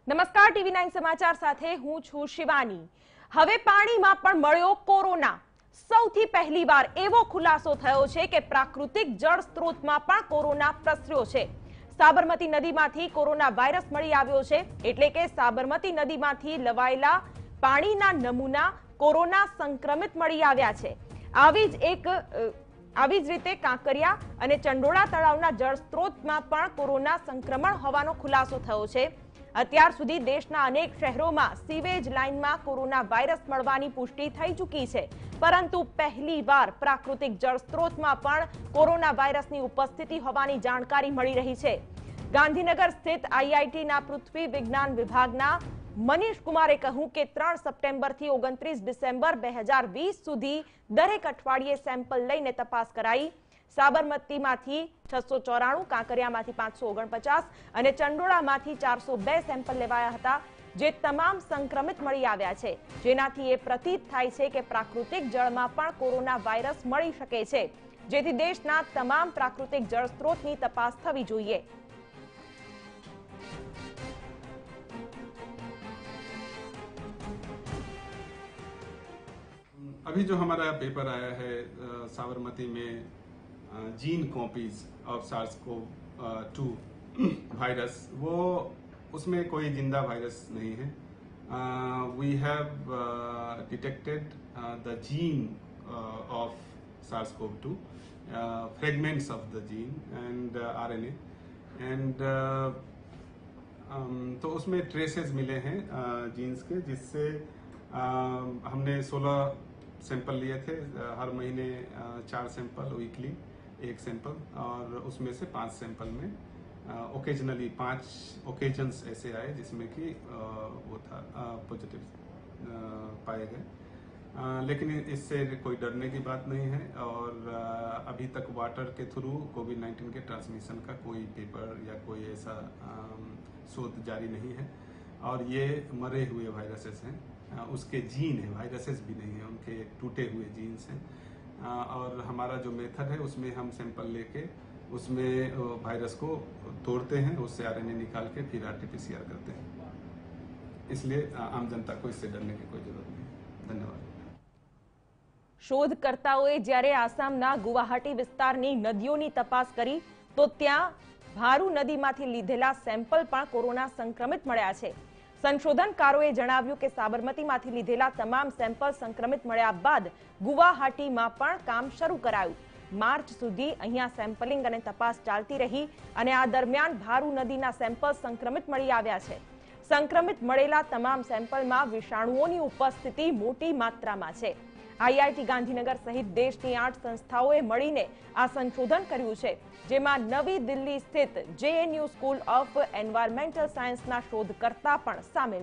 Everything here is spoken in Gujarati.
નમસ્કાર, TV9 સમાચાર સાથે હું છું શિવાની। હવે પાણીમાં પણ મળ્યો કોરોના। સૌથી પહેલીવાર એવો ખુલાસો થયો છે કે પ્રાકૃતિક જળ સ્ત્રોતમાં પણ કોરોના પ્રસર્યો છે। સાબરમતી નદીમાંથી કોરોના વાયરસ મળી આવ્યો છે, એટલે કે સાબરમતી નદીમાંથી લવાયેલા પાણીના નમૂના કોરોના સંક્રમિત મળી આવ્યા છે। આવી જ રીતે કાંકરિયા અને ચંડોળા તળાવના જળ સ્ત્રોતમાં પણ કોરોના સંક્રમણ હોવાનો ખુલાસો થયો છે। અત્યાર સુધી દેશના અનેક શહેરોમાં સીવેજ લાઇનમાં કોરોના વાયરસ મળવાની પુષ્ટિ થઈ ચૂકી છે, પરંતુ પહેલીવાર પ્રાકૃતિક જળ સ્ત્રોતમાં પણ કોરોના વાયરસની ઉપસ્થિતિ હોવાની જાણકારી મળી રહી છે। ગાંધીનગર સ્થિત IITના પૃથ્વી વિજ્ઞાન વિભાગના મનીષ કુમારે કહ્યું કે 3 સપ્ટેમ્બરથી 29 ડિસેમ્બર 2020 સુધી દરેક અઠવાડિયે સેમ્પલ લઈને તપાસ કરાઈ। સાબરમતીમાંથી 694, કાંકરિયામાંથી 549 અને ચંડોળામાંથી 402 સેમ્પલ લેવાયા હતા, જે તમામ સંક્રમિત મળી આવ્યા છે, જેનાથી એ પ્રતીત થાય છે કે પ્રાકૃતિક જળમાં પણ કોરોના વાયરસ મળી શકે છે, જેથી દેશના તમામ પ્રાકૃતિક જળ સ્ત્રોતની તપાસ થવી જોઈએ। अभी जो हमारा पेपर आया है साबरमती में gene copies of SARS-CoV-2 virus, वो उसमें कोई जिंदा वायरस नहीं है। We have detected the gene of SARS-CoV-2, fragments of the gene and RNA and तो उसमें ट्रेसेस मिले हैं जीन्स के, जिससे हमने 16 सैंपल लिए थे। हर महीने 4 सैंपल, वीकली 1 सैंपल, और उसमें से 5 सैंपल में ओकेजनली 5 ओकेजन्स ऐसे आए जिसमें कि वो था पॉजिटिव पाए गए। लेकिन इससे कोई डरने की बात नहीं है, और अभी तक वाटर के थ्रू कोविड-19 के ट्रांसमिशन का कोई पेपर या कोई ऐसा शोध जारी नहीं है। और ये मरे हुए वायरसेस हैं, उसके जीन है, वायरसेस भी नहीं है, उनके टूटे हुए जीन्स हैं। और हमारा जो मेथड है उसमें हम सैंपल लेके उसमें वायरस को तोड़ते हैं, उससे RNA निकाल के फिर RT-PCR करते हैं। इसलिए आम जनता को इससे डरने की कोई जरूरत नहीं। धन्यवाद। શોધકર્તાઓએ જ્યારે આસામના ગુવાહાટી વિસ્તારની નદીઓની તપાસ કરી તો ત્યાં ભારૂ નદીમાંથી લીધેલા સેમ્પલ પણ કોરોના સંક્રમિત મળ્યા છે। સંશોધનકારોએ જણાવ્યું કે સાબરમતીમાંથી લીધેલા તમામ સેમ્પલ સંક્રમિત મળ્યા બાદ ગુવાહાટીમાં પણ કામ શરૂ કરાયું। માર્ચ સુધી અહીંયા સેમ્પલિંગ અને તપાસ ચાલતી રહી, અને આ દરમિયાન ભારૂ નદીના સેમ્પલ સંક્રમિત મળી આવ્યા છે। સંક્રમિત મળેલા તમામ સેમ્પલમાં વિષાણુઓની ઉપસ્થિતિ મોટી માત્રામાં છે। IIT ગાંધીનગર સહિત દેશની 8 સંસ્થાઓએ મળીને આ સંશોધન કર્યું છે, જેમાં નવી દિલ્હી સ્થિત JNU સ્કૂલ ઓફ એન્વાયરમેન્ટલ સાયન્સના શોધકર્તા પણ સામેલ